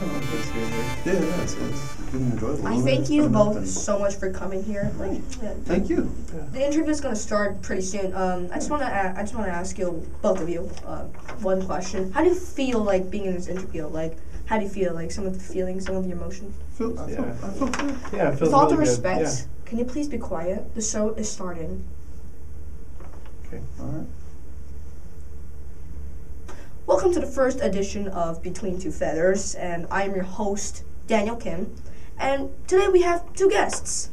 Yeah, it's been enjoyable. I thank you both so much for coming here. Like, thank you. The interview is gonna start pretty soon. I just wanna ask you, both of you, one question. How do you feel like being in this interview? Like, how do you feel? Like some of the feelings, some of the emotions. I feel good. Yeah, it feels With all really due good. respect, Yeah. can you please be quiet? The show is starting. Okay. All right. Welcome to the first edition of Between Two Feathers, and I am your host, Daniel Kim. And today we have two guests.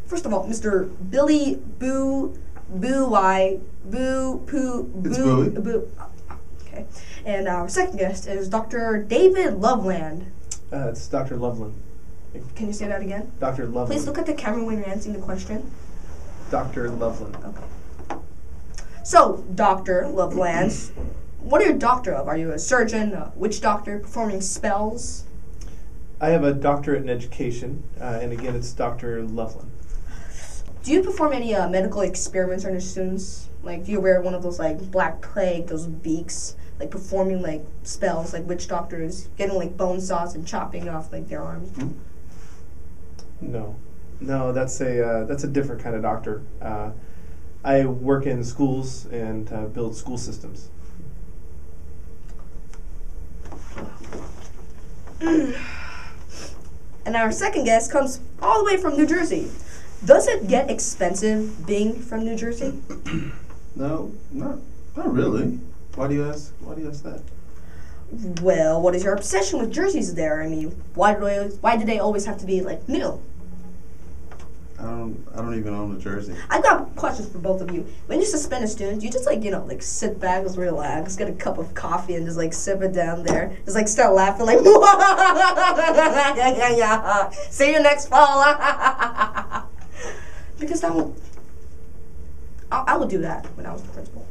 First of all, Mr. Billy Bowie. It's Bowie. Okay. And our second guest is Dr. David Loveland. It's Dr. Lovelin. Can you say that again? Dr. Lovelin. Please look at the camera when you're answering the question. Dr. Lovelin. Okay. So, Dr. Loveland, what are you a doctor of? Are you a surgeon, a witch doctor, performing spells? I have a doctorate in education, and again, it's Dr. Lovelin. Do you perform any medical experiments on your students? Like, do you wear one of those, like, black plague, those beaks, like, performing, like, spells, like witch doctors, getting, like, bone saws and chopping off, like, their arms? No, that's a different kind of doctor. I work in schools and build school systems. And our second guest comes all the way from New Jersey. Does it get expensive being from New Jersey? No, not really. Why do you ask that? Well, what is your obsession with jerseys there? I mean, why do they always have to be, like, new? I don't even own a jersey. I've got questions for both of you. When you suspend a student, you just, like, you know, like, sit back, just relax, get a cup of coffee, and just, like, sip it down there. Just, like, start laughing, like, yeah. See you next fall. Because I would do that when I was the principal.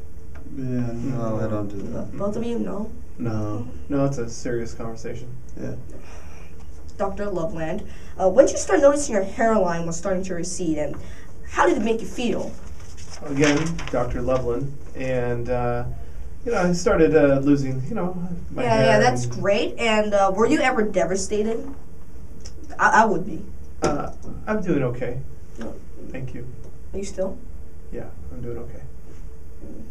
Yeah, no, I don't do that. Both of you, no? No, it's a serious conversation. Yeah. Dr. Loveland, when did you start noticing your hairline was starting to recede, and how did it make you feel? Again, Dr. Lovelin, and I started losing, my hair. Yeah, that's great. And were you ever devastated? I would be. I'm doing okay. No. Thank you. Are you still? Yeah, I'm doing okay.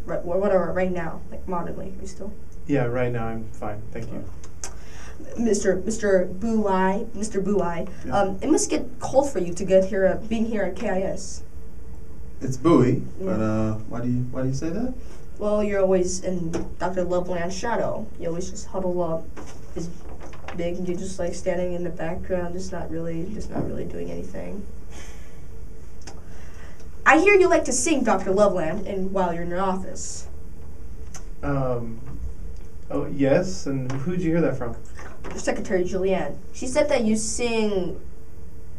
Right, whatever, right now, like modernly, are you still? Yeah, right now I'm fine. Thank you. Mr. Bowie, Yeah. it must get cold for you to get here, being here at KIS. It's Bowie, Yeah. but why do you say that? Well, you're always in Dr. Loveland's shadow. You always just huddle up. It's big, and you're just like standing in the background, just not really doing anything. I hear you like to sing, Dr. Loveland, and while you're in your office. Oh, yes, and who'd you hear that from? Your secretary, Julianne. She said that you sing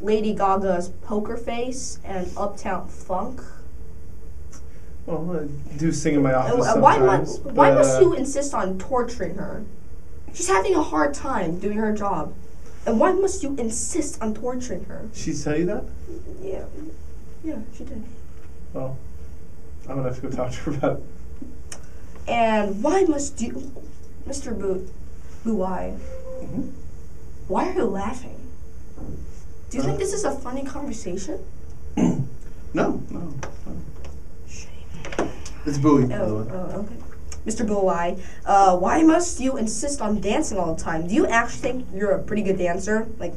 Lady Gaga's Poker Face and Uptown Funk. Well, I do sing in my office Why sometimes. must you insist on torturing her? She's having a hard time doing her job. And why must you insist on torturing her? She tell you that? Yeah, she did. Well, I'm gonna have to go talk to her about it. And why must you, Mr. Bowie, why are you laughing? Do you think this is a funny conversation? No. Shame. It's Bowie, by the Oh, way. okay. Mr. Bowie, why must you insist on dancing all the time? Do you actually think you're a pretty good dancer? Like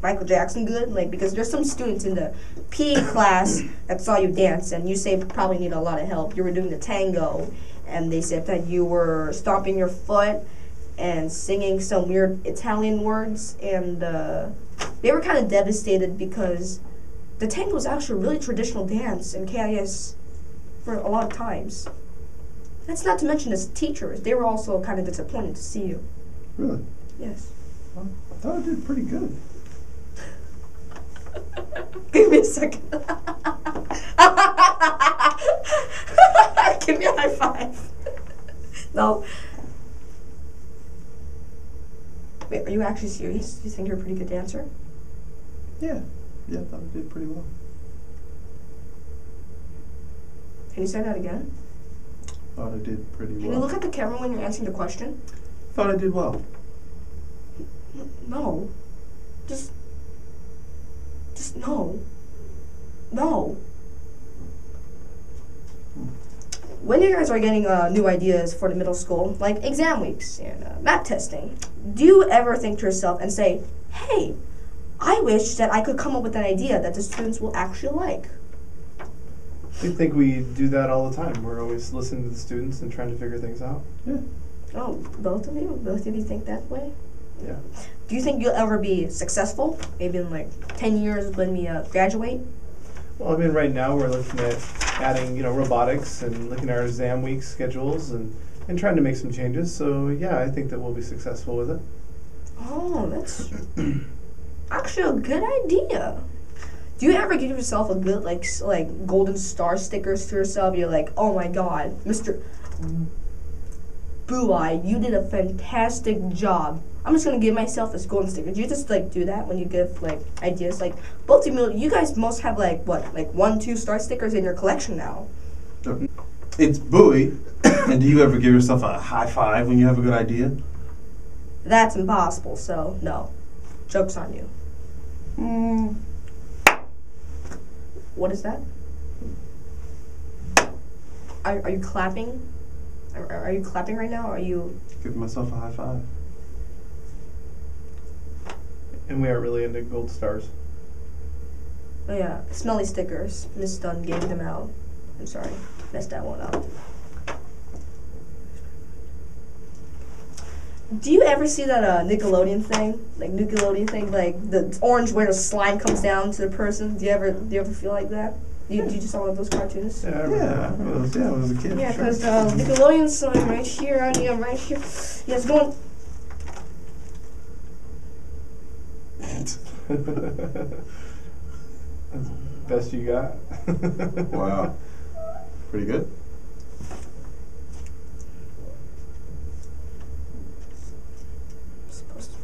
Michael Jackson good? Like, because there's some students in the PE class that saw you dance, and you say probably need a lot of help. You were doing the tango, and they said that you were stomping your foot and singing some weird Italian words, and they were kind of devastated because the tango was actually a really traditional dance in KIS for a lot of times. That's not to mention as teachers. They were also kind of disappointed to see you. Really? Yes. Well, I thought I did pretty good. Give me a second. Give me a high five. No. Wait, are you actually serious? Do you think you're a pretty good dancer? Yeah, I thought I did pretty well. Can you say that again? Thought I did pretty well. Can you look at the camera when you're answering the question? Thought I did well. No. Just no. No. When you guys are getting new ideas for the middle school, like exam weeks and map testing, do you ever think to yourself and say, hey, I wish that I could come up with an idea that the students will actually like? I think we do that all the time. We're always listening to the students and trying to figure things out. Yeah. Oh, both of you? Both of you think that way? Yeah. Do you think you'll ever be successful? Maybe in like 10 years when we graduate? Well, I mean, right now we're looking at adding, robotics and looking at our exam week schedules and trying to make some changes. So, yeah, I think that we'll be successful with it. Oh, that's actually a good idea. Do you ever give yourself a good, like golden star stickers to yourself? You're like, oh my god, Mr. Bowie, you did a fantastic job. I'm just gonna give myself this golden sticker. Do you just like do that when you give like ideas? Like both of you guys most have like 1-2 star stickers in your collection now. It's Bowie. And do you ever give yourself a high five when you have a good idea? That's impossible, so no. Joke's on you. What is that? Are you clapping? Are you clapping right now? Or are you Giving myself a high five. And we aren't really into gold stars. Oh yeah, smelly stickers. Miss Dunn gave them out. I'm sorry, messed that one up. Do you ever see that Nickelodeon thing? Like the orange where the slime comes down to the person? Do you ever feel like that? Do you just saw one of those cartoons? Yeah, I was a kid. Yeah, sure. because Nickelodeon's right here, right here. Yeah, it's going. That's the best you got. Wow. Pretty good.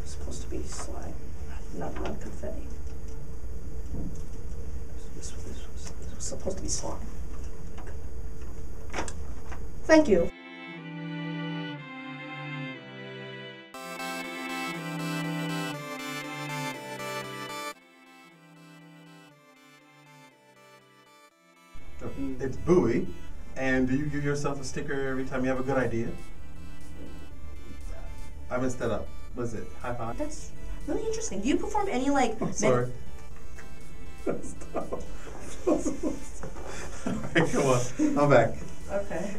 Supposed to be slime, not confetti. This was supposed to be slime. Thank you. It's Bowie. And do you give yourself a sticker every time you have a good idea? I messed that up. What is it? High five? That's really interesting. Do you perform any like? Sorry. Stop. Alright, come on. I'm back. Okay.